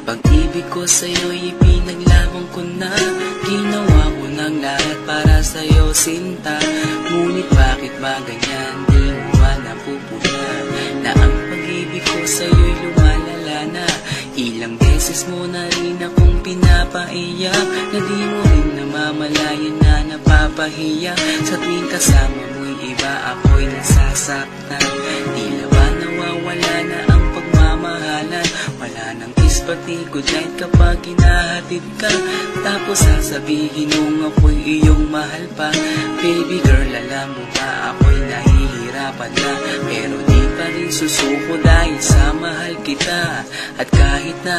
Pag-ibig ko sa'yo'y ipinaglaban ko na. Ginawa ko ng lahat para sa'yo, sinta. Ngunit bakit ba ganyan, di mo ba napupuna na ang pag-ibig ko sa'yo'y lumalala na? Ilang beses mo na rin akong pinapaiyak, na di mo rin namamalayan na napapahiya. Sa tuwing kasama mo'y iba, ako'y nasasaktan. Tila ba nawawala na ang pagmamahalan? Wala nang kiss pati good night kapag hinahatid ka. Tapos sasabihin nung ako'y iyong mahal pa. Baby girl, alam mo ba ako'y nahihirapan na, pero di pa rin susuko dahil sa mahal kita. At kahit na